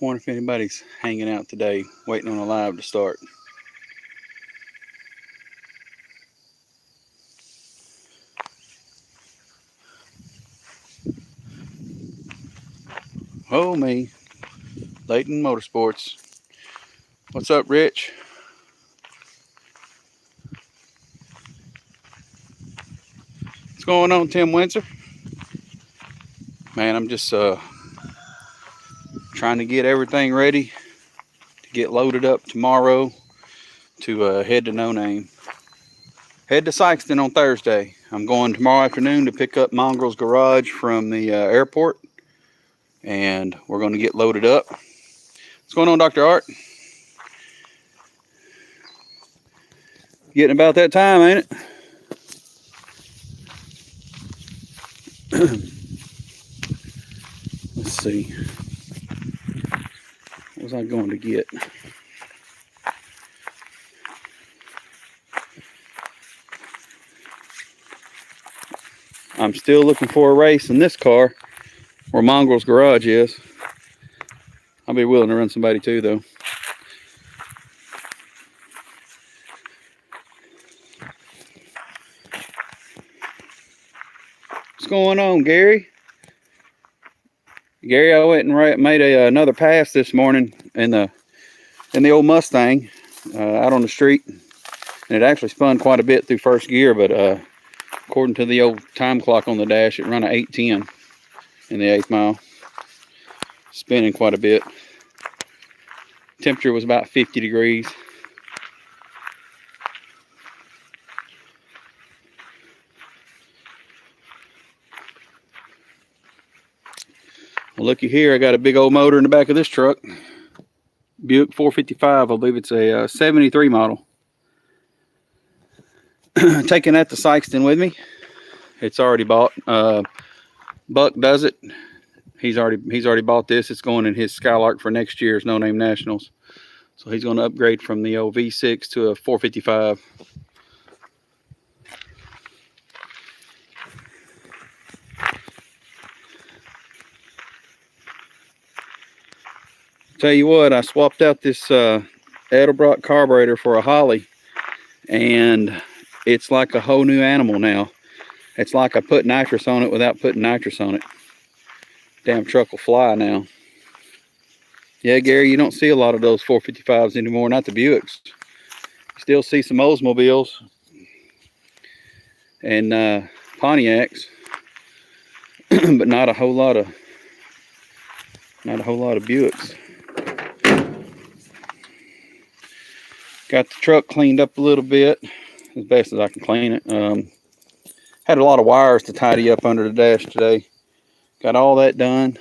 Wonder if anybody's hanging out today, waiting on a live to start. Oh me, Layton Motorsports. What's up, Rich? What's going on, Tim Windsor? Man, I'm just trying to get everything ready to get loaded up tomorrow to head to No Name. Head to Sykeston on Thursday. I'm going tomorrow afternoon to pick up Mongrel's Garage from the airport, and we're going to get loaded up. What's going on, Dr. Art? Getting about that time, ain't it? Let's see. What was I going to get? I'm still looking for a race in this car where Mongrel's Garage is. I'll be willing to run somebody too, though. What's going on, Gary? Gary, I went and made another pass this morning in the old Mustang out on the street, and it actually spun quite a bit through first gear, but according to the old time clock on the dash, it ran a 8:10 in the 8th mile, spinning quite a bit. Temperature was about 50 degrees. Well, looky here, I got a big old motor in the back of this truck. Buick 455, I believe it's a 73 model. Taking that to Sykeston with me. It's already bought. Buck does it. He's already bought this. It's going in his Skylark for next year's No Name Nationals. So he's going to upgrade from the old V6 to a 455. Tell you what, I swapped out this Edelbrock carburetor for a Holly, and it's like a whole new animal now. It's like I put nitrous on it without putting nitrous on it. Damn truck will fly now. Yeah, Gary, you don't see a lot of those 455s anymore, not the Buicks. You still see some Oldsmobiles and Pontiacs, but not a whole lot of Buicks. Got the truck cleaned up a little bit, as best as I can clean it. Had a lot of wires to tidy up under the dash today. Got all that done.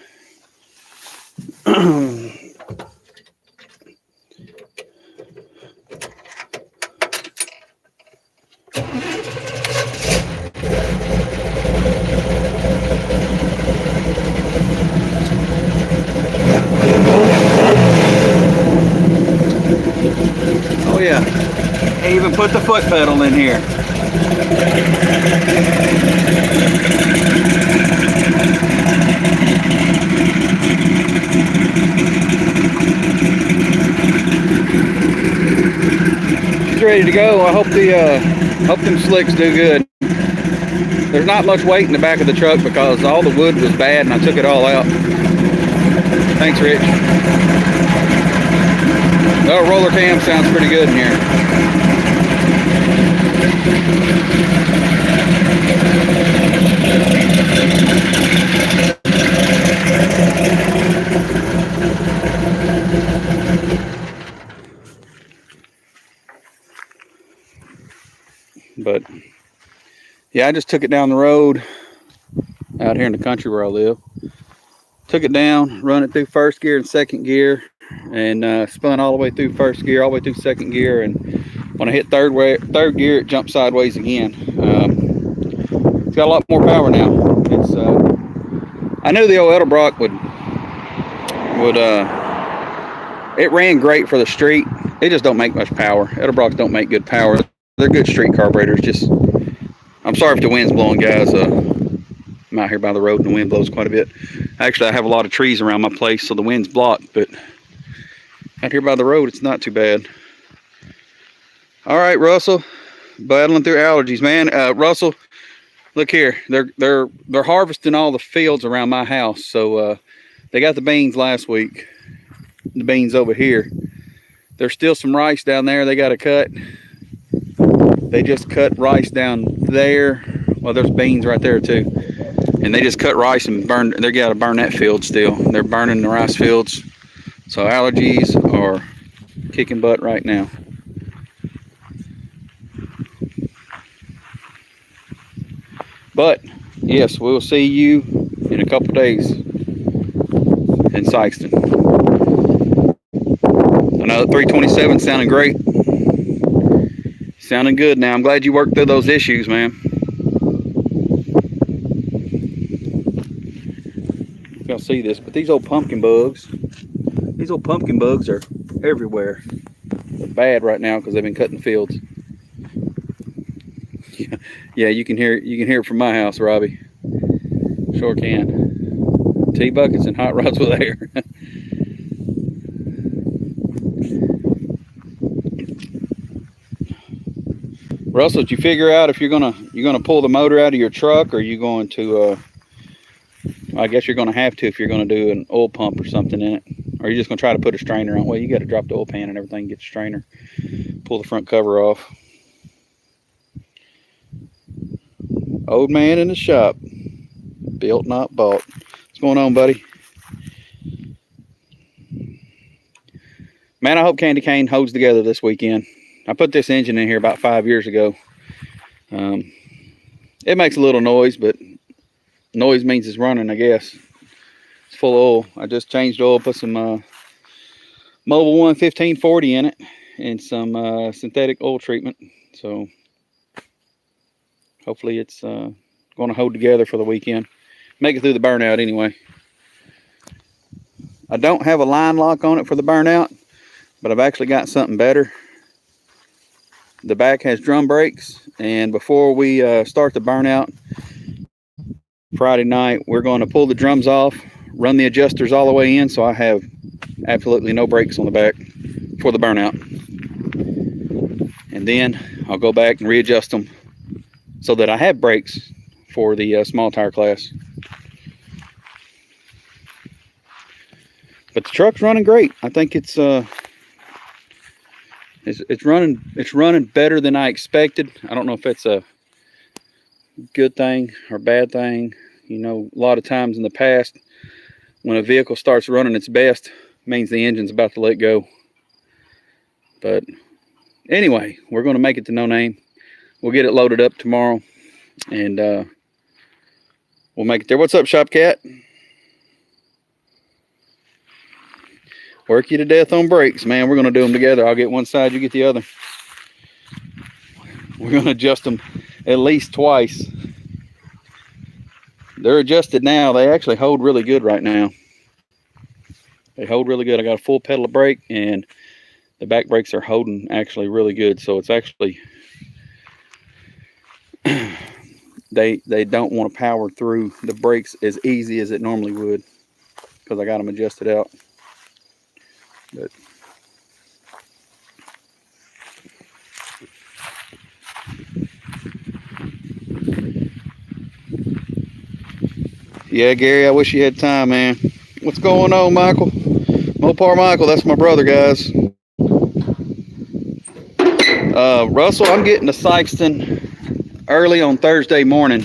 Oh yeah, I even put the foot pedal in here. She's ready to go. I hope them slicks do good. There's not much weight in the back of the truck because all the wood was bad and I took it all out. Thanks, Rich. Oh, roller cam sounds pretty good in here. But yeah, I just took it down the road out here in the country where I live. Took it down, run it through first gear and second gear, and spun all the way through first gear, all the way through second gear, and when I hit third gear, it jumped sideways again. It's got a lot more power now. It's I knew the old Edelbrock would it ran great for the street. It just don't make much power. Edelbrocks don't make good power. They're good street carburetors. Just, I'm sorry if the wind's blowing, guys. I'm out here by the road and the wind blows quite a bit. Actually, I have a lot of trees around my place, so the wind's blocked, but Out here by the road, it's not too bad. All right, Russell, battling through allergies, man. Russell, look here. They're harvesting all the fields around my house. So they got the beans last week. The beans over here. There's still some rice down there they got to cut. They just cut rice down there. Well, there's beans right there too. And they just cut rice and burn. They got to burn that field still. They're burning the rice fields. So allergies are kicking butt right now. But yes, we'll see you in a couple days in Sykeston. Another 327 sounding great. Sounding good now. I'm glad you worked through those issues, man. Y'all see this, but these old pumpkin bugs are everywhere. They're bad right now because they've been cutting fields. Yeah, you can hear it from my house, Robbie. Sure can. T-buckets and hot rods with air. Russell, did you figure out if you're gonna pull the motor out of your truck, or are you going to? I guess you're gonna have to if you're gonna do an oil pump or something in it. Or are you just gonna try to put a strainer on? Well, you got to drop the oil pan and everything, get the strainer, pull the front cover off. Old man in the shop, built not bought. What's going on, buddy? Man, I hope Candy Kane holds together this weekend. I put this engine in here about 5 years ago. It makes a little noise, but noise means it's running, I guess. It's full of oil. I just changed oil, put some Mobil 1 1540 in it, and some synthetic oil treatment. So hopefully it's going to hold together for the weekend. Make it through the burnout anyway. I don't have a line lock on it for the burnout, but I've actually got something better. The back has drum brakes, and before we start the burnout Friday night, we're going to pull the drums off, run the adjusters all the way in, so I have absolutely no brakes on the back for the burnout. And then I'll go back and readjust them so that I have brakes for the small tire class. But the truck's running great. I think it's running better than I expected. I don't know if it's a good thing or bad thing. You know, a lot of times in the past, when a vehicle starts running its best, it means the engine's about to let go. But anyway, we're going to make it to No Name. We'll get it loaded up tomorrow, and we'll make it there. What's up, Shop Cat? Work you to death on brakes, man. We're going to do them together. I'll get one side, you get the other. We're going to adjust them at least twice. They're adjusted now. They actually hold really good right now. They hold really good. I got a full pedal of brake, and the back brakes are holding actually really good. So it's actually, they don't want to power through the brakes as easy as it normally would, because I got them adjusted out. But yeah, Gary, I wish you had time, man. What's going on, Michael? Mopar Michael, that's my brother, guys. Russell, I'm getting to Sykeston early on Thursday morning.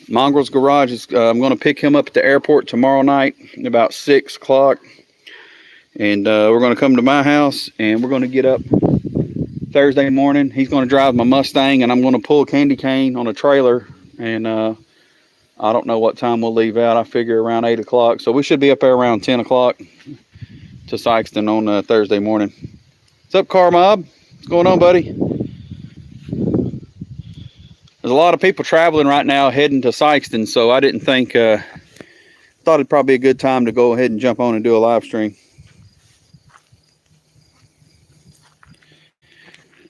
Mongrel's Garage is, I'm going to pick him up at the airport tomorrow night about 6 o'clock. And we're going to come to my house, and we're going to get up Thursday morning. He's going to drive my Mustang, and I'm going to pull Candy Kane on a trailer. And I don't know what time we'll leave out. I figure around 8 o'clock. So we should be up there around 10 o'clock to Sykeston on Thursday morning. What's up, Car Mob? What's going on, buddy? There's a lot of people traveling right now heading to Sykeston, so I didn't think, thought it'd probably be a good time to go ahead and jump on and do a live stream.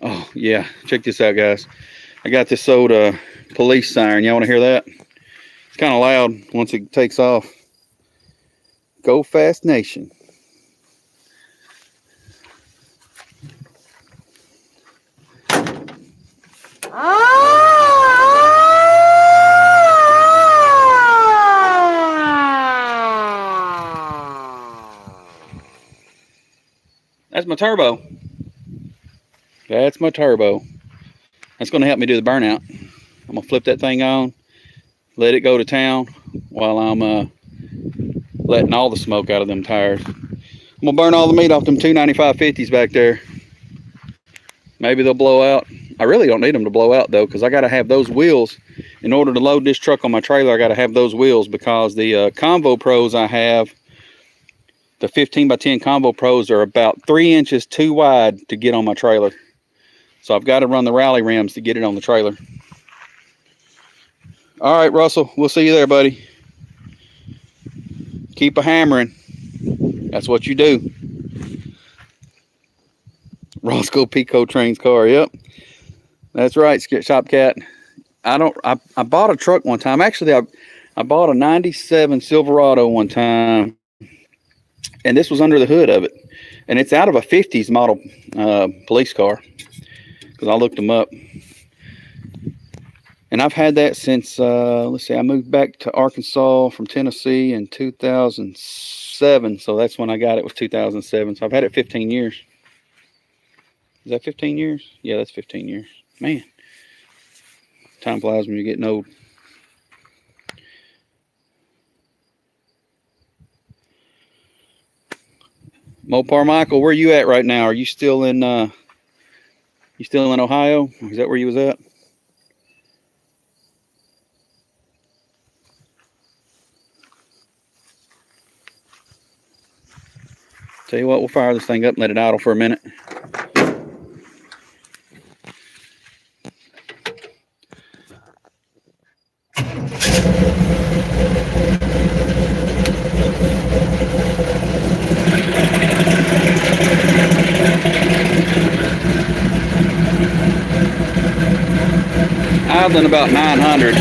Oh, yeah. Check this out, guys. I got this old police siren. Y'all want to hear that? It's kind of loud once it takes off. Go Fast Nation. That's my turbo. That's my turbo. That's going to help me do the burnout. I'm going to flip that thing on, let it go to town while I'm letting all the smoke out of them tires. I'm going to burn all the meat off them 295/50s back there. Maybe they'll blow out. I really don't need them to blow out though, because I got to have those wheels. In order to load this truck on my trailer, I got to have those wheels, because the Convo Pros I have, the 15x10 Convo Pros, are about 3 inches too wide to get on my trailer. So I've got to run the rally rims to get it on the trailer. All right, Russell, we'll see you there, buddy. Keep a hammering. That's what you do. Roscoe Pico Train's car. Yep, that's right, Shop Cat. I bought a truck one time. Actually, I bought a 97 Silverado one time, and this was under the hood of it, and it's out of a 50s model police car, because I looked them up. And I've had that since, let's see, I moved back to Arkansas from Tennessee in 2007. So that's when I got it, was 2007. So I've had it 15 years. Is that 15 years? Yeah, that's 15 years. Man, time flies when you're getting old. Mopar Michael, where you at right now? Are you still in Ohio? Is that where you was at? Tell you what, we'll fire this thing up and let it idle for a minute. Idling about 900.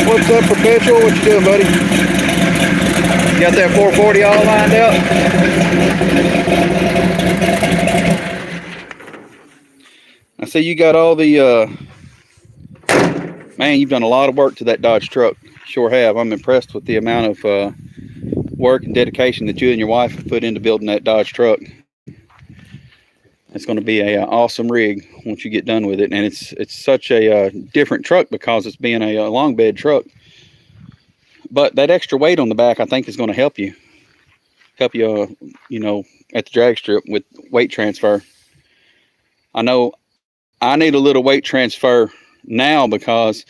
What's up, Perpetual? What you doing, buddy? You got that 440 all lined up? I see you got all the, man, you've done a lot of work to that Dodge truck. Sure have. I'm impressed with the amount of work and dedication that you and your wife have put into building that Dodge truck. It's going to be a awesome rig once you get done with it, and it's such a different truck because it's being a long bed truck. But that extra weight on the back, I think, is going to help you, you know, at the drag strip with weight transfer. I know I need a little weight transfer now, because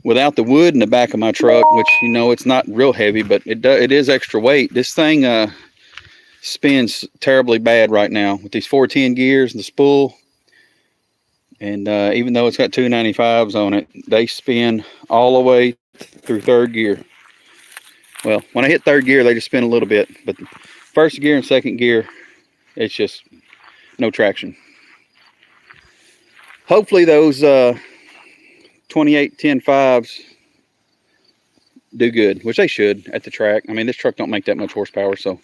without the wood in the back of my truck, which, you know, it's not real heavy, but it is extra weight. This thing spins terribly bad right now with these 410 gears and the spool. And even though it's got 295s on it, they spin all the way through third gear. Well, when I hit third gear, they just spin a little bit, but first gear and second gear, it's just no traction. Hopefully those 28-10-5s do good, which they should at the track. I mean, this truck don't make that much horsepower, so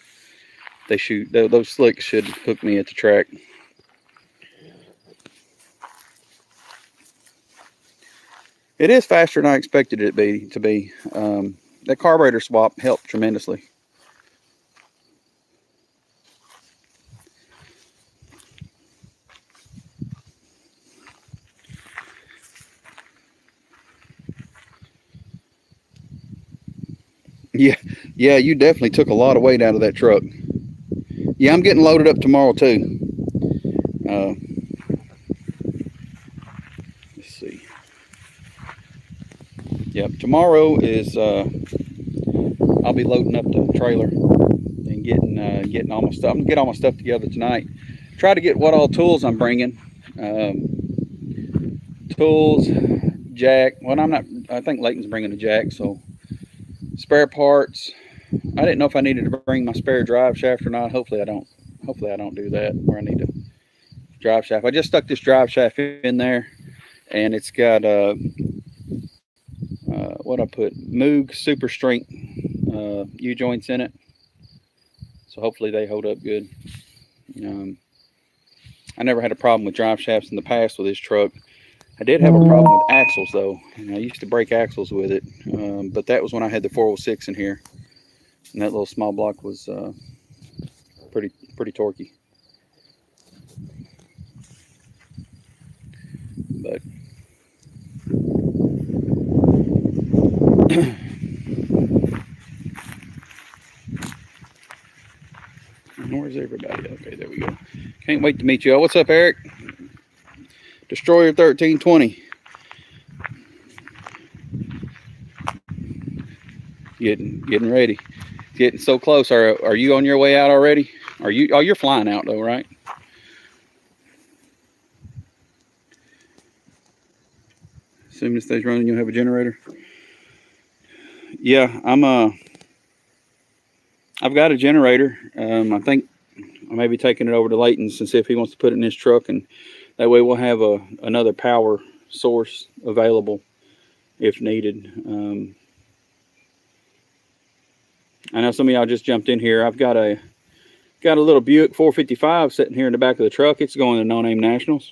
they shoot. Those slicks should hook me at the track. It is faster than I expected it to be. That carburetor swap helped tremendously. Yeah, you definitely took a lot of weight out of that truck. Yeah, I'm getting loaded up tomorrow too. Let's see. Yep, tomorrow is I'll be loading up the trailer and getting all my stuff. I'm gonna get all my stuff together tonight. Try to get what all tools I'm bringing. Tools, jack. Well, I'm not. I think Layton's bringing a jack, so spare parts. I didn't know if I needed to bring my spare drive shaft or not. Hopefully I don't. Hopefully I don't do that where I need a drive shaft. I just stuck this drive shaft in there, and it's got what I put Moog Super Strength U joints in it. So hopefully they hold up good. I never had a problem with drive shafts in the past with this truck. I did have a problem with axles though, and I used to break axles with it, but that was when I had the 406 in here, and that little small block was pretty torquey. But where's everybody? Okay, there we go. Can't wait to meet you all. What's up, Eric? Destroyer 1320. Getting ready. Getting so close. Are you on your way out already? Are you? Oh, you're flying out though, right? Assuming it stays running, you'll have a generator. Yeah, I've got a generator. I think I may be taking it over to Layton's and see if he wants to put it in his truck, and that way we'll have another power source available if needed. I know some of y'all just jumped in here. I've got a little Buick 455 sitting here in the back of the truck. It's going to No Name Nationals,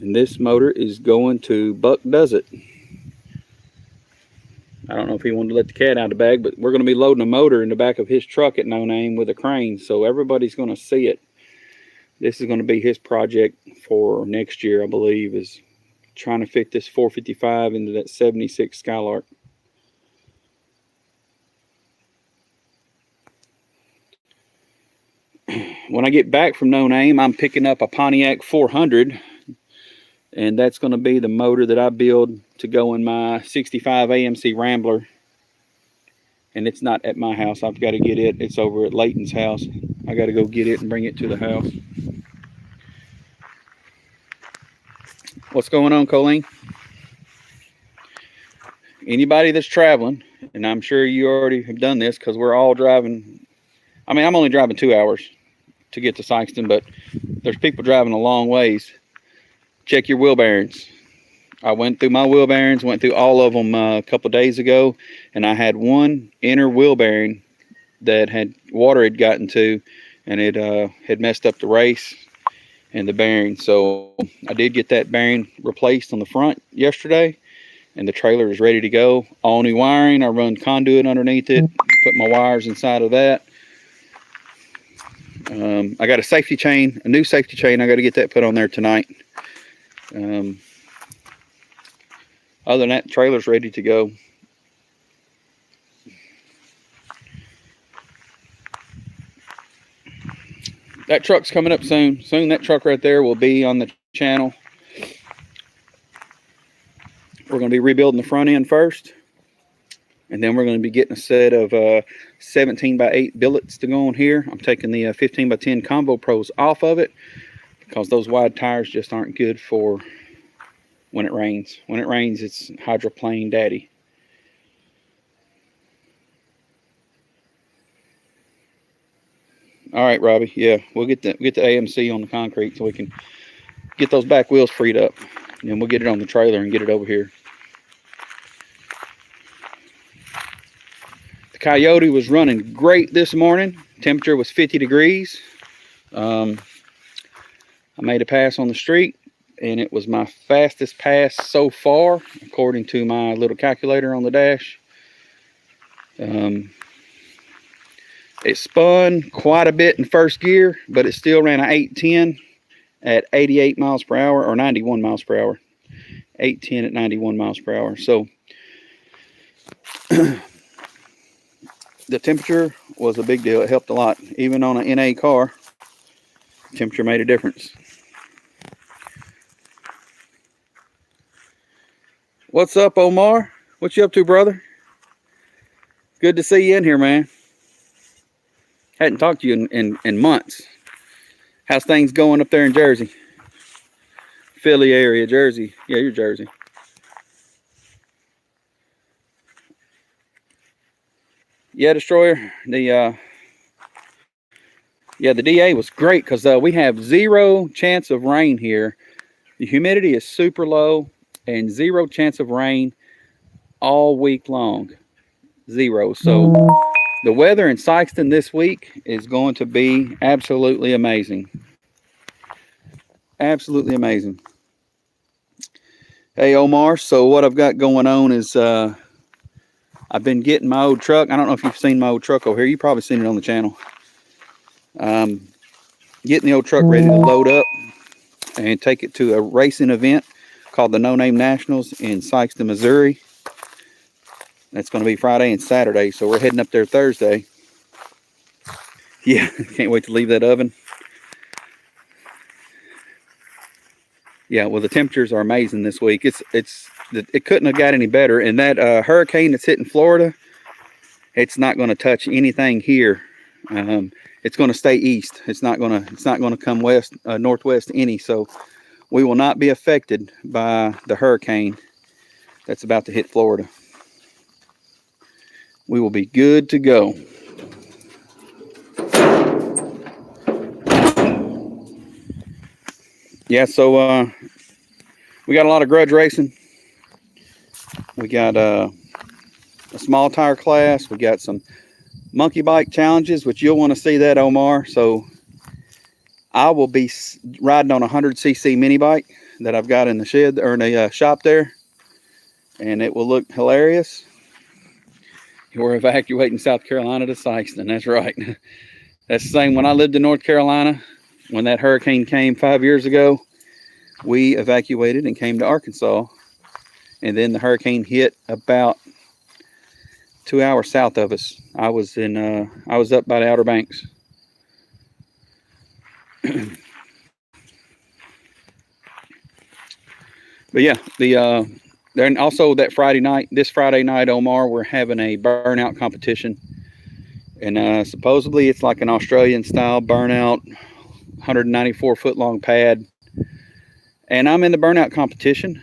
and this motor is going to Buck Does It. I don't know if he wanted to let the cat out of the bag, but we're going to be loading a motor in the back of his truck at No Name with a crane, so everybody's going to see it. This is going to be his project for next year, I believe, is trying to fit this 455 into that 76 Skylark. When I get back from No Name, I'm picking up a Pontiac 400, and that's going to be the motor that I build to go in my 65 AMC Rambler. And it's not at my house. I've got to get it. It's over at Layton's house. I got to go get it and bring it to the house. What's going on, Colleen? Anybody that's traveling, and I'm sure you already have done this because we're all driving. I mean, I'm only driving 2 hours to get to Sykeston, but there's people driving a long ways. Check your wheel bearings. I went through my wheel bearings, went through all of them a couple of days ago, and I had one inner wheel bearing that had water had gotten to, and it had messed up the race and the bearing. So I did get that bearing replaced on the front yesterday, and the trailer is ready to go. All new wiring. I run conduit underneath it, put my wires inside of that. I got a safety chain, a new safety chain. I got to get that put on there tonight. Other than that, the trailer's ready to go. That truck's coming up soon. Soon that truck right there will be on the channel. We're going to be rebuilding the front end first, and then we're going to be getting a set of 17 by 8 billets to go on here. I'm taking the 15 by 10 Combo Pros off of it because those wide tires just aren't good for when it rains. When it rains, it's hydroplane daddy. All right, Robbie. Yeah, we'll get the AMC on the concrete so we can get those back wheels freed up, and then we'll get it on the trailer and get it over here. The Coyote was running great this morning. Temperature was 50 degrees. I made a pass on the street, and it was my fastest pass so far, according to my little calculator on the dash. It spun quite a bit in first gear, but it still ran an 810 at 88 miles per hour, or 91 miles per hour. 810 at 91 miles per hour. So the temperature was a big deal. It helped a lot. Even on an NA car, temperature made a difference. What's up, Omar? What you up to, brother? Good to see you in here, man. Hadn't talked to you in months. How's things going up there in Jersey? Philly area, Jersey. Yeah, you're Jersey. Yeah, Destroyer. The DA was great because we have zero chance of rain here. The humidity is super low and zero chance of rain all week long. Zero. So the weather in Sykeston this week is going to be absolutely amazing. Absolutely amazing. Hey, Omar. So what I've got going on is I've been getting my old truck. I don't know if you've seen my old truck over here. You've probably seen it on the channel. Getting the old truck ready to load up and take it to a racing event called the No Name Nationals in Sykeston, Missouri. That's going to be Friday and Saturday, so we're heading up there Thursday. Yeah, can't wait to leave that oven. Yeah, well, the temperatures are amazing this week. It couldn't have got any better. And that hurricane that's hitting Florida, it's not going to touch anything here. It's going to stay east. It's not going to come west, northwest any. So we will not be affected by the hurricane that's about to hit Florida. We will be good to go. Yeah, so we got a lot of grudge racing. We got a small tire class. We got some monkey bike challenges, which you'll want to see that, Omar. So I will be riding on a 100cc mini bike that I've got in the shed or in the shop there, and it will look hilarious. We're evacuating South Carolina to Sykeston. That's right. That's the same. When I lived in North Carolina, when that hurricane came 5 years ago, we evacuated and came to Arkansas, and then the hurricane hit about 2 hours south of us. I was up by the Outer Banks. But yeah, then also that this Friday night, Omar, we're having a burnout competition, and supposedly it's like an Australian style burnout, 194 foot long pad. And I'm in the burnout competition.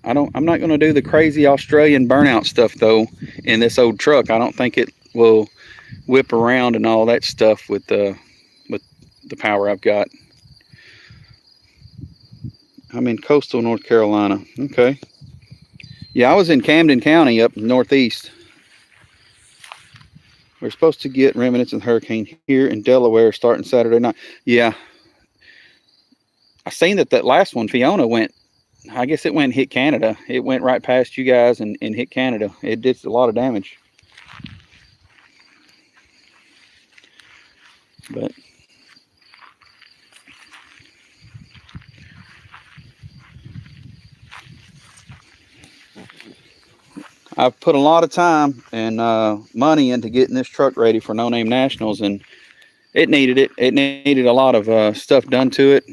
I'm not going to do the crazy Australian burnout stuff though in this old truck. I don't think it will whip around and all that stuff with the power I've got. I'm in coastal North Carolina. Okay. Yeah, I was in Camden County up northeast. We're supposed to get remnants of the hurricane here in Delaware starting Saturday night. Yeah. I seen that last one, Fiona, went, I guess it went and hit Canada. It went right past you guys and hit Canada. It did a lot of damage. But I've put a lot of time and money into getting this truck ready for No Name Nationals, and it needed it. It needed a lot of stuff done to it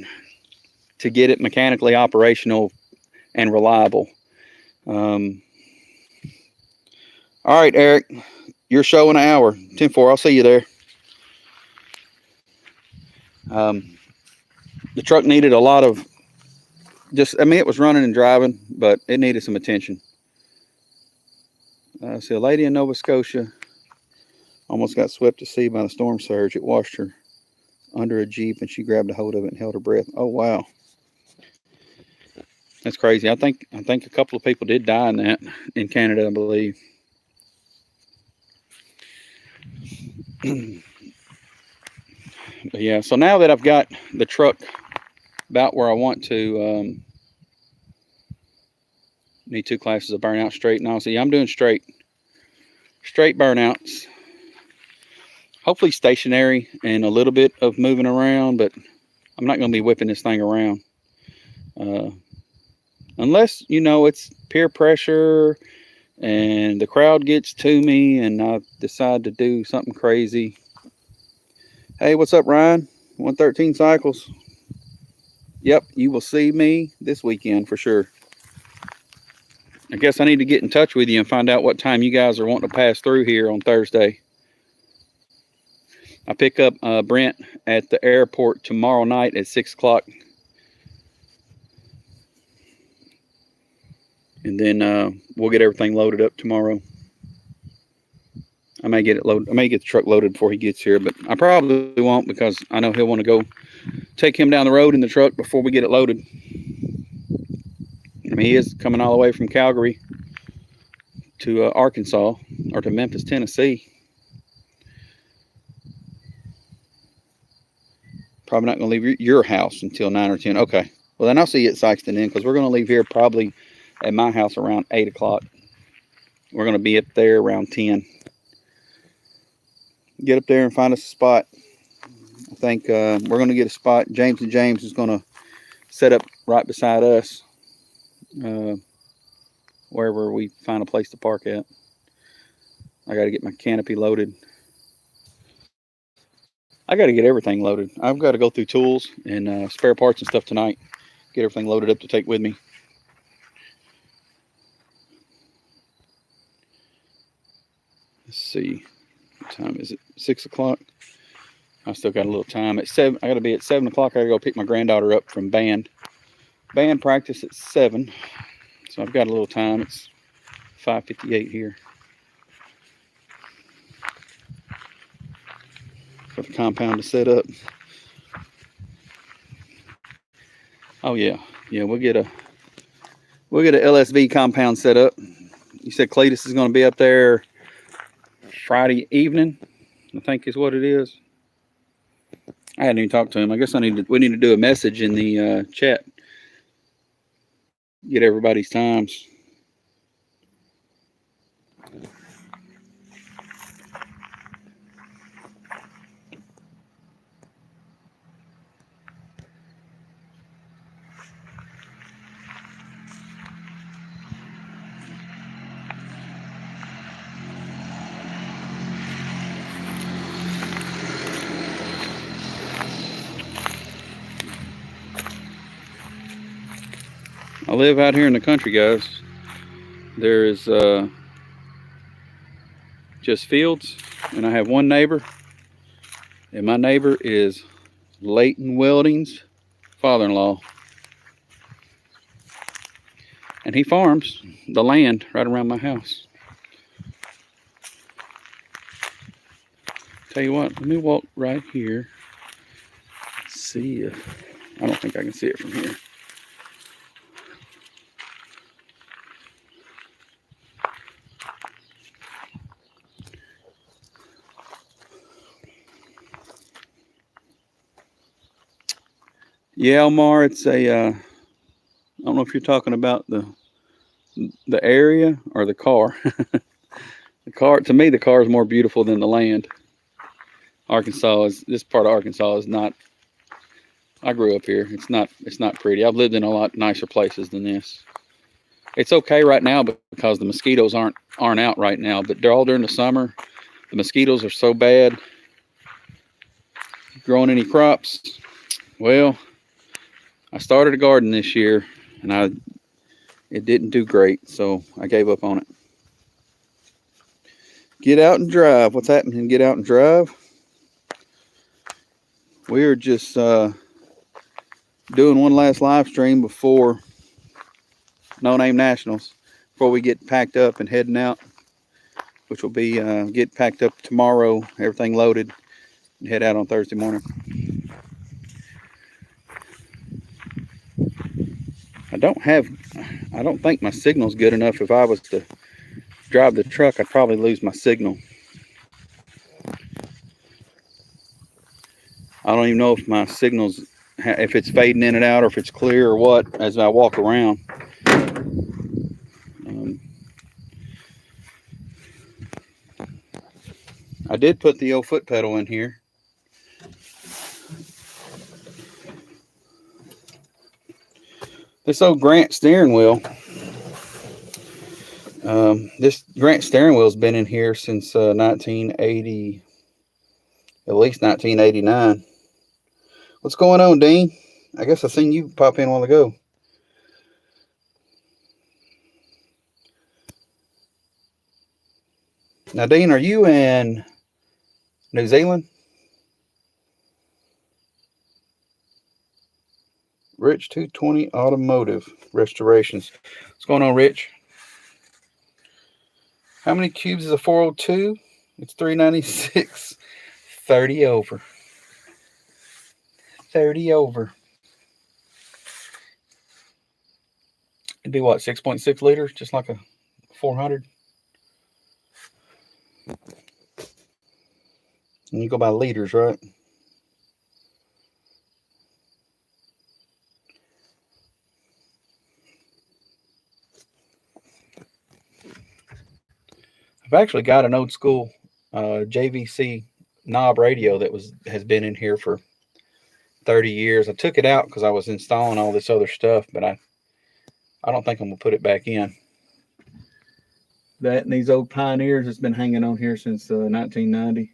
to get it mechanically operational and reliable. All right, Eric, your show in an hour. 10-4, I'll see you there. The truck needed a lot of it was running and driving, but it needed some attention. See, a lady in Nova Scotia almost got swept to sea by the storm surge. It washed her under a Jeep, and she grabbed a hold of it and held her breath. Oh, wow. That's crazy. I think a couple of people did die in that in Canada, I believe. But yeah, so now that I've got the truck about where I want to, need 2 classes of burnout, straight and all. See, I'm doing straight burnouts. Hopefully stationary and a little bit of moving around, but I'm not going to be whipping this thing around. Unless, it's peer pressure and the crowd gets to me and I decide to do something crazy. Hey, what's up, Ryan? 113 Cycles. Yep, you will see me this weekend for sure. I guess I need to get in touch with you and find out what time you guys are wanting to pass through here on Thursday. I pick up Brent at the airport tomorrow night at 6 o'clock. And then we'll get everything loaded up tomorrow. I may get it loaded. I may get the truck loaded before he gets here, but I probably won't because I know he'll want to go take him down the road in the truck before we get it loaded. I mean, he is coming all the way from Calgary to Arkansas or to Memphis, Tennessee. Probably not going to leave your house until 9 or 10. Okay. Well, then I'll see you at Sykeston then because we're going to leave here probably at my house around 8 o'clock. We're going to be up there around 10. Get up there and find us a spot. I think we're going to get a spot. James and James is going to set up right beside us wherever we find a place to park at. I got to get my canopy loaded. I got to get everything loaded. I've got to go through tools and spare parts and stuff tonight. Get everything loaded up to take with me. Let's see. What time is it? 6 o'clock. I still got a little time. At 7, I got to be at 7 o'clock. I got to go pick my granddaughter up from band practice at 7. So I've got a little time. It's 5:58 here for the compound to set up. Oh yeah, we'll get a LSV compound set up. You said Cletus is going to be up there Friday evening, I think is what it is. I hadn't even talked to him. I guess we need to do a message in the chat. Get everybody's times. I live out here in the country, guys. There is just fields, and I have one neighbor, and my neighbor is Leighton Welding's father-in-law, and he farms the land right around my house. Tell you what, let me walk right here. See if I don't think I can see it from here. Yeah, Omar, it's a, I don't know if you're talking about the area or the car. The car, to me, the car is more beautiful than the land. This part of Arkansas is not, I grew up here. It's not pretty. I've lived in a lot nicer places than this. It's okay right now because the mosquitoes aren't out right now, but they're all during the summer. The mosquitoes are so bad. Growing any crops? Well, I started a garden this year and it didn't do great, so I gave up on it. Get out and drive. What's happening? Get out and drive. We are just doing one last live stream before No Name Nationals, before we get packed up and heading out, which will be get packed up tomorrow, everything loaded, and head out on Thursday morning. I don't think my signal's good enough. If I was to drive the truck, I'd probably lose my signal. I don't even know if my signal's, if it's fading in and out or if it's clear or what as I walk around. I did put the old foot pedal in here. This old Grant steering wheel. This Grant steering wheel's been in here since 1980, at least 1989. What's going on, Dean? I guess I seen you pop in a while ago. Now, Dean, are you in New Zealand? Rich 220 Automotive Restorations. What's going on, Rich? How many cubes is a 402? It's 396. 30 over. 30 over. It'd be what, 6.6 liters? Just like a 400? And you go by liters, right? I've actually got an old school JVC knob radio that has been in here for 30 years. I took it out because I was installing all this other stuff, but I don't think I'm gonna put it back in. That and these old Pioneers has been hanging on here since 1990.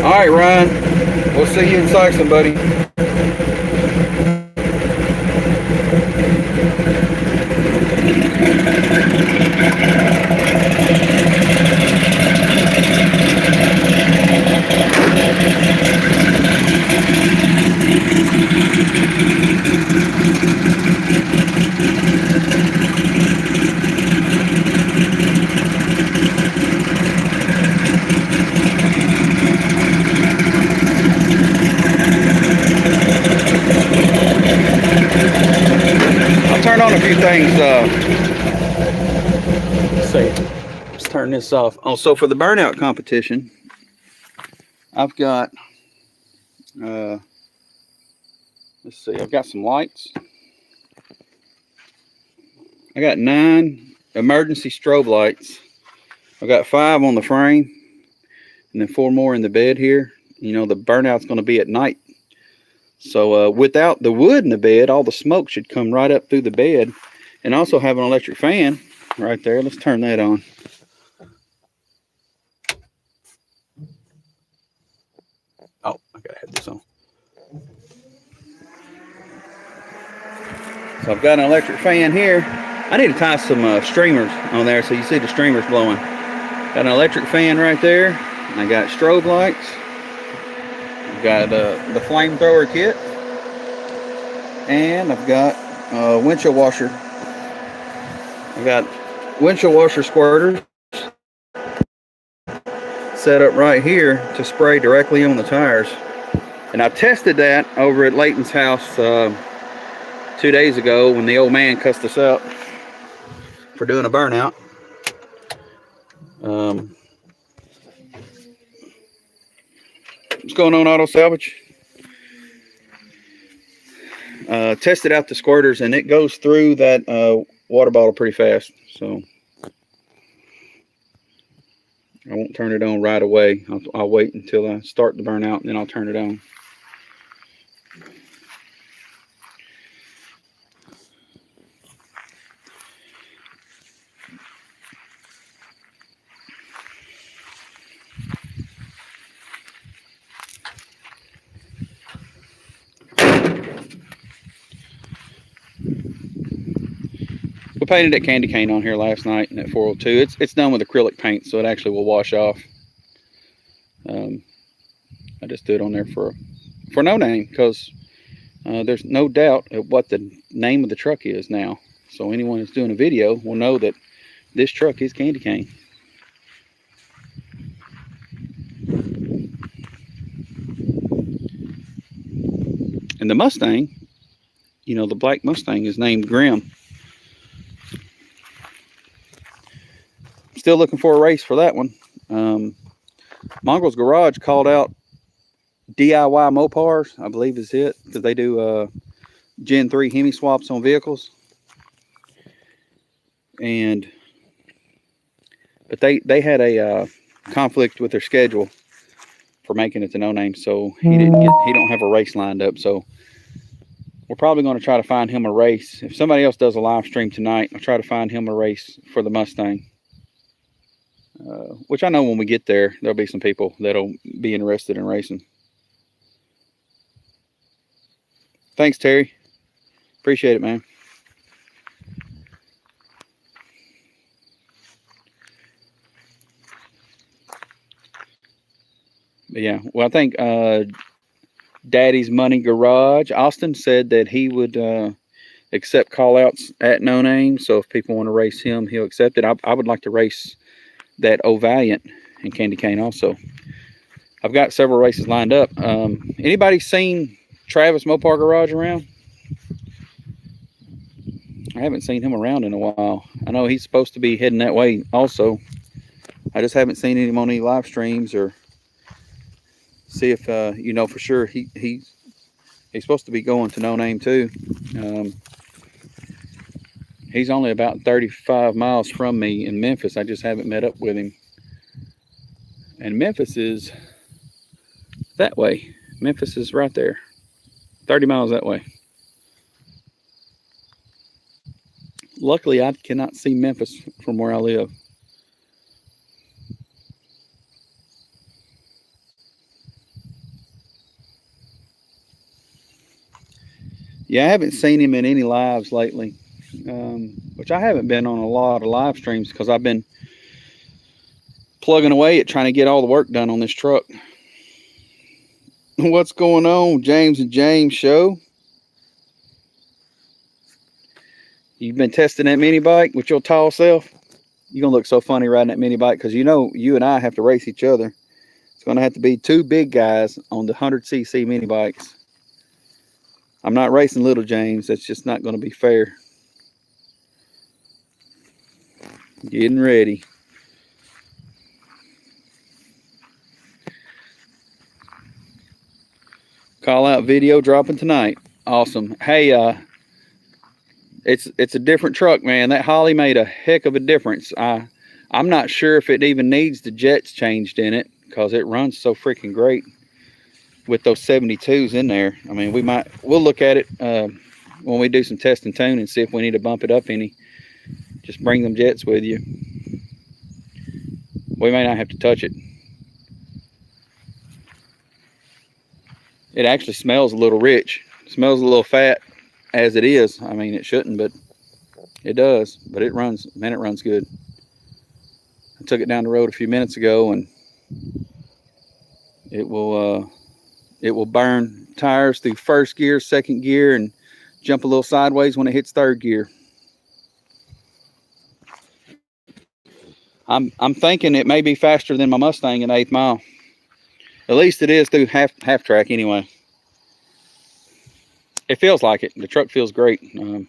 All right, Ryan. We'll see you in Syxon, buddy. Turn on a few things. Let's see. Let's turn this off. Oh, so for the burnout competition, I've got, let's see, I've got some lights. I got 9 emergency strobe lights. I've got 5 on the frame, and then 4 more in the bed here. You know, the burnout's going to be at night. So without the wood in the bed, all the smoke should come right up through the bed. And also have an electric fan right there. Let's turn that on. Oh, I gotta have this on. So I've got an electric fan here. I need to tie some streamers on there so you see the streamers blowing. Got an electric fan right there. I got strobe lights. I've got the flamethrower kit. And I've got windshield washer. I've got windshield washer squirters set up right here to spray directly on the tires. And I tested that over at Layton's house 2 days ago when the old man cussed us out for doing a burnout. What's going on, Auto Salvage? Tested out the squirters, and it goes through that water bottle pretty fast. So I won't turn it on right away. I'll wait until I start the burnout, and then I'll turn it on. We painted that Candy Kane on here last night in that 402. It's done with acrylic paint, so it actually will wash off. I just threw it on there for no name because there's no doubt of what the name of the truck is now. So anyone that's doing a video will know that this truck is Candy Kane. And the Mustang, you know, the black Mustang is named Grim. Still looking for a race for that one. Mongrel's Garage called out DIY Mopars, I believe is it, because they do Gen 3 Hemi swaps on vehicles. But they had a conflict with their schedule for making it to no name, so he don't have a race lined up. So we're probably going to try to find him a race. If somebody else does a live stream tonight, I'll try to find him a race for the Mustang. Which I know when we get there, there'll be some people that'll be interested in racing. Thanks, Terry. Appreciate it, man. But yeah, well, I think Daddy's Money Garage, Austin, said that he would accept call-outs at No Name. So if people want to race him, he'll accept it. I would like to race that O'Valiant and Candy Kane also. I've got several races lined up. Anybody seen Travis Mopar Garage around? I haven't seen him around in a while. I know he's supposed to be heading that way also. I just haven't seen him on any live streams or see if you know for sure he's supposed to be going to No Name too. He's only about 35 miles from me in Memphis. I just haven't met up with him. And Memphis is that way. Memphis is right there. 30 miles that way. Luckily, I cannot see Memphis from where I live. Yeah, I haven't seen him in any lives lately, which I haven't been on a lot of live streams because I've been plugging away at trying to get all the work done on this truck. What's going on, James and James show? You've been testing that mini bike with your tall self? You're going to look so funny riding that mini bike because you know you and I have to race each other. It's going to have to be two big guys on the 100cc mini bikes. I'm not racing little James. That's just not going to be fair. Getting ready. Call out video dropping tonight. Awesome. Hey, it's a different truck, man. That Holly made a heck of a difference. I'm not sure if it even needs the jets changed in it because it runs so freaking great with those 72s in there. I mean, we'll look at it when we do some test and tune and see if we need to bump it up any. Just bring them jets with you. We may not have to touch it. It actually smells a little rich. It smells a little fat as it is. I mean, it shouldn't, but it does. But it runs, man, it runs good. I took it down the road a few minutes ago and it will burn tires through first gear, second gear, and jump a little sideways when it hits third gear. I'm thinking it may be faster than my Mustang in 8th mile. At least it is through half track anyway. It feels like it. The truck feels great. It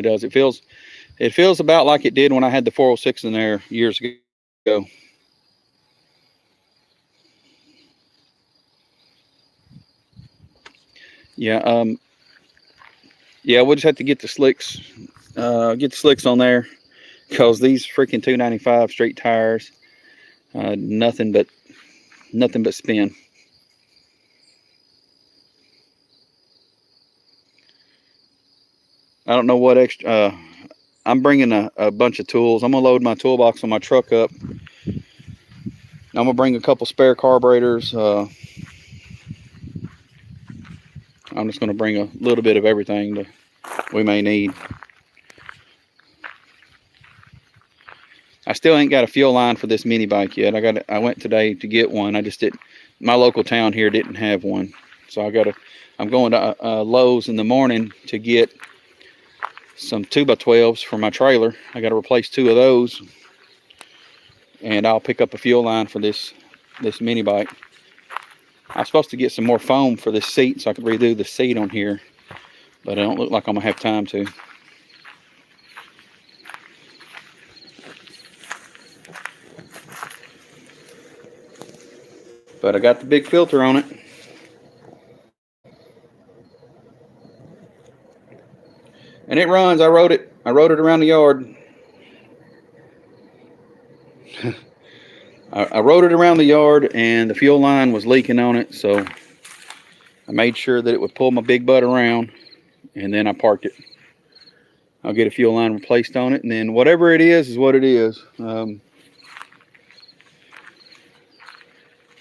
does. It feels about like it did when I had the 406 in there years ago. Yeah. Yeah. We'll just have to get the slicks. Get the slicks on there because these freaking 295 street tires, nothing but spin. I don't know what extra. I'm bringing a bunch of tools. I'm gonna load my toolbox on my truck up. I'm gonna bring a couple spare carburetors. I'm just gonna bring a little bit of everything that we may need. I still ain't got a fuel line for this mini bike yet. I went today to get one. I just didn't. My local town here didn't have one, so I'm going to Lowe's in the morning to get some 2x12s for my trailer. I got to replace 2 of those, and I'll pick up a fuel line for this mini bike. I'm supposed to get some more foam for this seat so I can redo the seat on here, but it don't look like I'm gonna have time to. But I got the big filter on it. And it runs. I rode it around the yard. I rode it around the yard and the fuel line was leaking on it, so I made sure that it would pull my big butt around, and then I parked it. I'll get a fuel line replaced on it, and then whatever it is what it is.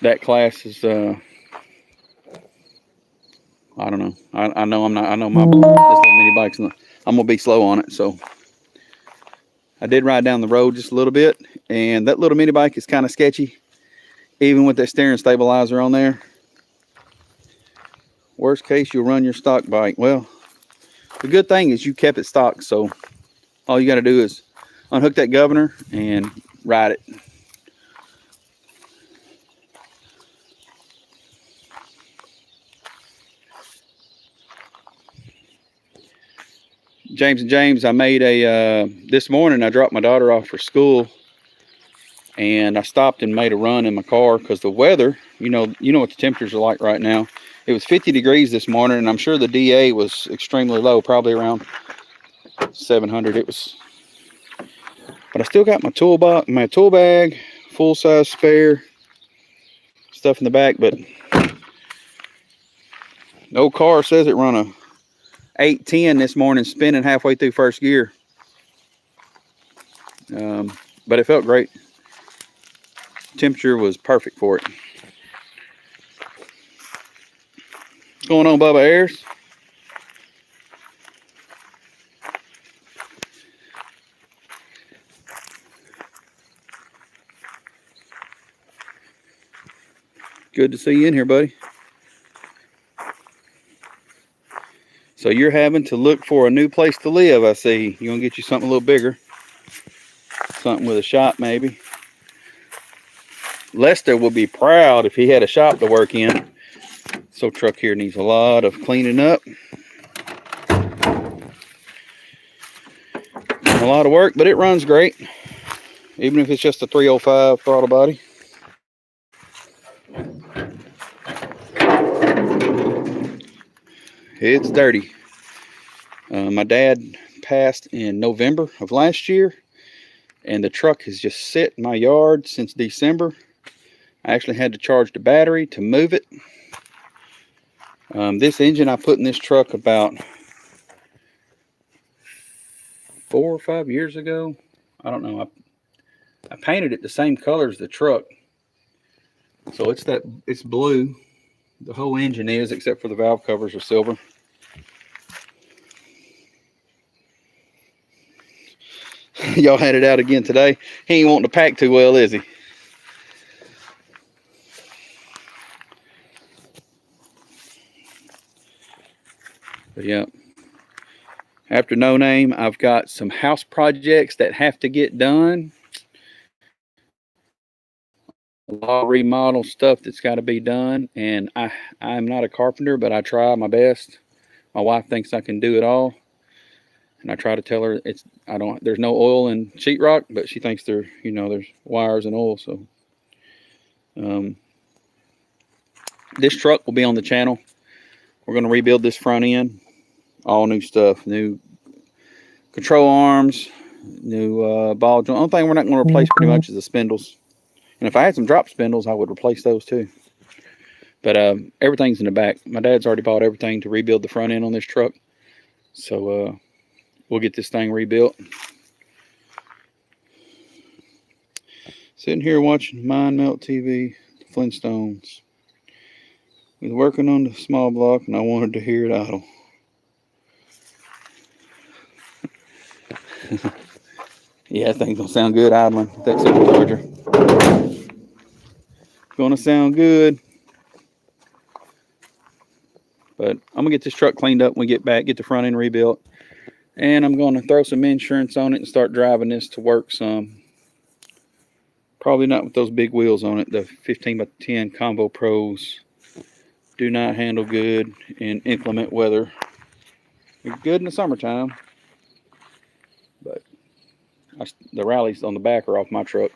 That class is I don't know. I know I'm not. I know my this little mini bike's not, I'm gonna be slow on it. So I did ride down the road just a little bit, and that little mini bike is kind of sketchy, even with that steering stabilizer on there. Worst case, you'll run your stock bike. Well, the good thing is you kept it stock, so all you got to do is unhook that governor and ride it. James and James, I made a this morning. I dropped my daughter off for school, and I stopped and made a run in my car because the weather, you know what the temperatures are like right now. It was 50 degrees this morning, and I'm sure the DA was extremely low, probably around 700. It was, but I still got my tool bag, full size spare stuff in the back. But the old car says it run a 810 this morning, spinning halfway through first gear. But it felt great. Temperature was perfect for it. What's going on, Bubba Ayers? Good to see you in here, buddy. So you're having to look for a new place to live, I see. You want to get you something a little bigger. Something with a shop, maybe. Lester will be proud if he had a shop to work in. This old truck here needs a lot of cleaning up. A lot of work, but it runs great. Even if it's just a 305 throttle body. It's dirty. My dad passed in November of last year, and the truck has just sit in my yard since December. I actually had to charge the battery to move it. This engine I put in this truck about 4 or 5 years ago. I don't know. I painted it the same color as the truck. So it's blue. The whole engine is, except for the valve covers are silver. Y'all had it out again today. He ain't wanting to pack too well, is he? But yeah. After No Name, I've got some house projects that have to get done. A lot of remodel stuff that's got to be done. And I'm not a carpenter, but I try my best. My wife thinks I can do it all. And I try to tell her there's no oil in sheetrock, but she thinks there's wires and oil. So this truck will be on the channel. We're going to rebuild this front end. All new stuff, new control arms, new ball joint. The only thing we're not going to replace pretty much is the spindles. And if I had some drop spindles, I would replace those too. But everything's in the back. My dad's already bought everything to rebuild the front end on this truck. So we'll get this thing rebuilt. Sitting here watching Mind Melt TV, the Flintstones. We was working on the small block and I wanted to hear it idle. Yeah, that thing's gonna sound good idling. That supercharger. Gonna sound good. But I'm gonna get this truck cleaned up when we get back, get the front end rebuilt. And I'm gonna throw some insurance on it and start driving this to work some. Probably not with those big wheels on it. The 15x10 Combo Pros do not handle good in inclement weather. They're good in the summertime. But the rallies on the back are off my truck.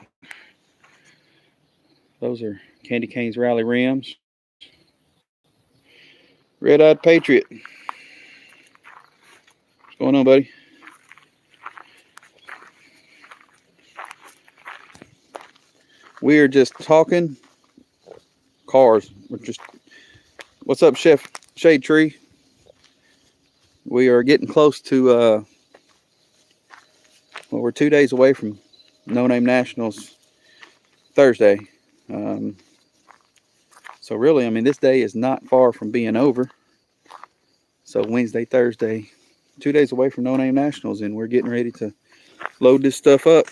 Those are Candy Kane's rally rims. Red-eyed Patriot. What's going on, buddy? We are just talking cars. We're just. What's up, Chef? shade tree. We are getting close to, well, we're 2 days away from No Name Nationals Thursday. So really, I mean, this day is not far from being over. So Wednesday, Thursday, 2 days away from No Name Nationals, and we're getting ready to load this stuff up.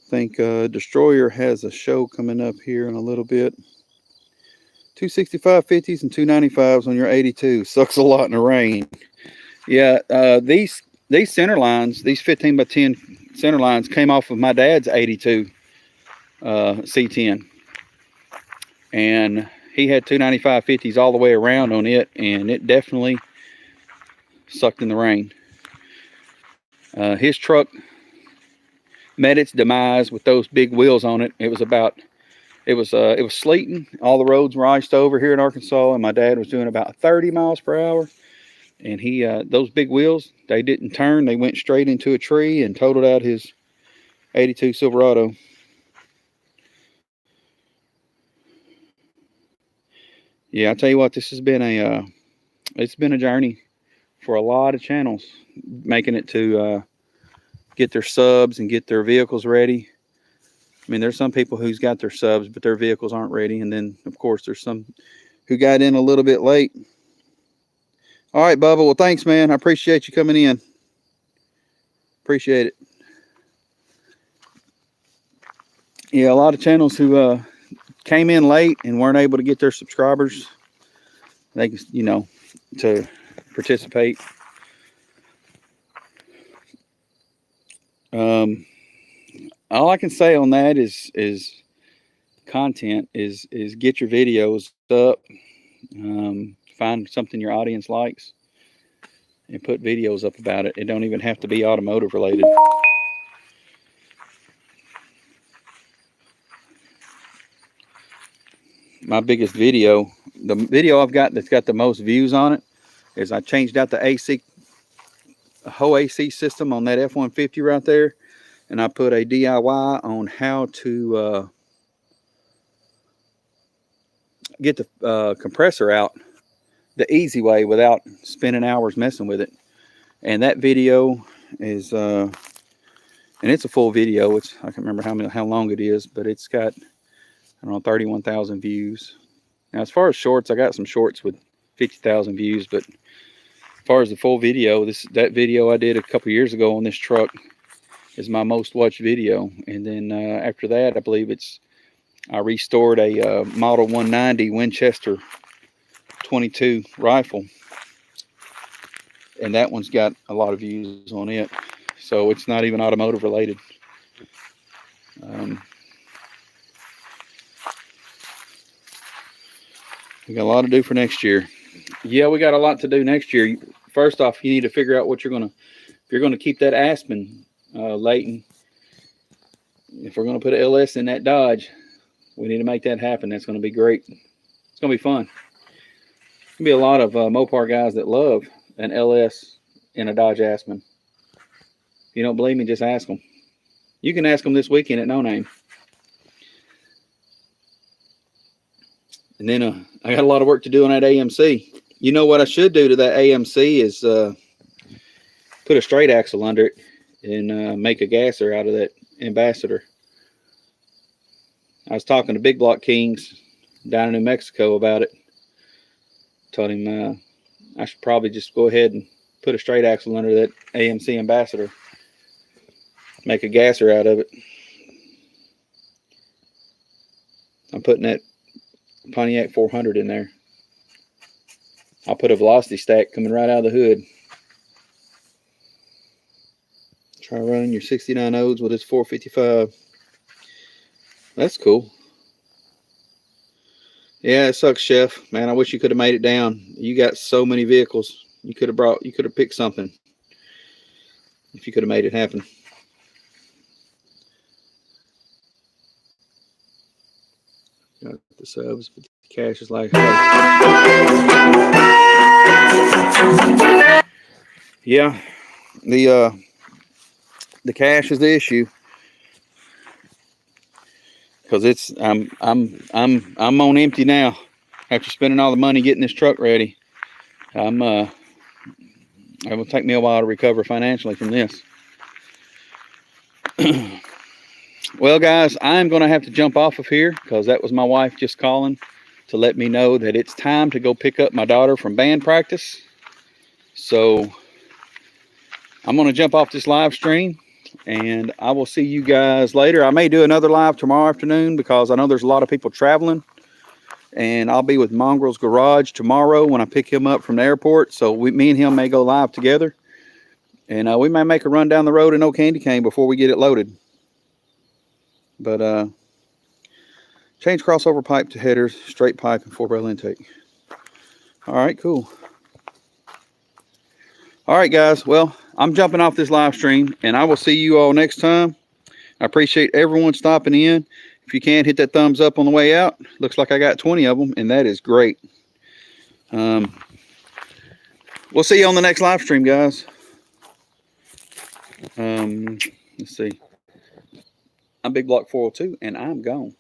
I think Destroyer has a show coming up here in a little bit. 265 50s and 295s on your 82. Sucks a lot in the rain. Yeah, these center lines, these 15 by 10 center lines came off of my dad's 82 C10. And he had 295 50s all the way around on it, and it definitely sucked in the rain. His truck met its demise with those big wheels on it. It was sleeting. All the roads were iced over here in Arkansas, and my dad was doing about 30 miles per hour. And he, those big wheels, they didn't turn. They went straight into a tree and totaled out his 82 Silverado. Yeah, I tell you what, this has been it's been a journey for a lot of channels, making it to get their subs and get their vehicles ready. I mean, there's some people who's got their subs, but their vehicles aren't ready. And then, of course, there's some who got in a little bit late. All right, Bubba. Well, thanks, man. I appreciate you coming in. Appreciate it. Yeah, a lot of channels who came in late and weren't able to get their subscribers, they, you know, to participate. All I can say on that is content is get your videos up, find something your audience likes, and put videos up about it. It don't even have to be automotive related. My biggest video, the video I've got that's got the most views on it, is I changed out the AC, whole AC system on that F-150 right there, and I put a DIY on how to get the compressor out the easy way without spending hours messing with it. And that video is and it's a full video. It's, I can't remember how long it is, but it's got, I don't know, 31,000 views. Now, as far as shorts, I got some shorts with 50,000 views, but as far as the full video, that video I did a couple years ago on this truck is my most watched video. And then after that, I believe I restored a Model 190 Winchester 22 rifle, and that one's got a lot of views on it. So it's not even automotive related. We got a lot to do for next year. Yeah, we got a lot to do next year. First off, you need to figure out what if you're gonna keep that Aspen, Leighton. If we're gonna put an LS in that Dodge, we need to make that happen. That's gonna be great. It's gonna be fun. There's gonna be a lot of Mopar guys that love an LS in a Dodge Aspen. If you don't believe me, just ask them. You can ask them this weekend at No Name. And then I got a lot of work to do on that AMC. You know what I should do to that AMC is put a straight axle under it and make a gasser out of that Ambassador. I was talking to Big Block Kings down in New Mexico about it. Told him I should probably just go ahead and put a straight axle under that AMC Ambassador. Make a gasser out of it. I'm putting that Pontiac 400 in there. I'll put a velocity stack coming right out of the hood. Try running your 69 O's with this 455. That's cool. Yeah, it sucks, Chef. Man, I wish you could have made it down. You got so many vehicles. You could have picked something if you could have made it happen. Got the subs, but the cash is like, yeah. the cash is the issue, because it's I'm on empty now after spending all the money getting this truck ready. It will take me a while to recover financially from this. Well, guys, I'm going to have to jump off of here because that was my wife just calling to let me know that it's time to go pick up my daughter from band practice. So I'm going to jump off this live stream, and I will see you guys later. I may do another live tomorrow afternoon because I know there's a lot of people traveling, and I'll be with Mongrel's Garage tomorrow when I pick him up from the airport. So me and him may go live together, and we may make a run down the road in old Candy Cane before we get it loaded. But change crossover pipe to headers, straight pipe, and 4-barrel intake. All right, cool. All right, guys. Well, I'm jumping off this live stream, and I will see you all next time. I appreciate everyone stopping in. If you can, hit that thumbs up on the way out. Looks like I got 20 of them, and that is great. We'll see you on the next live stream, guys. Let's see. I'm Big Block 402, and I'm gone.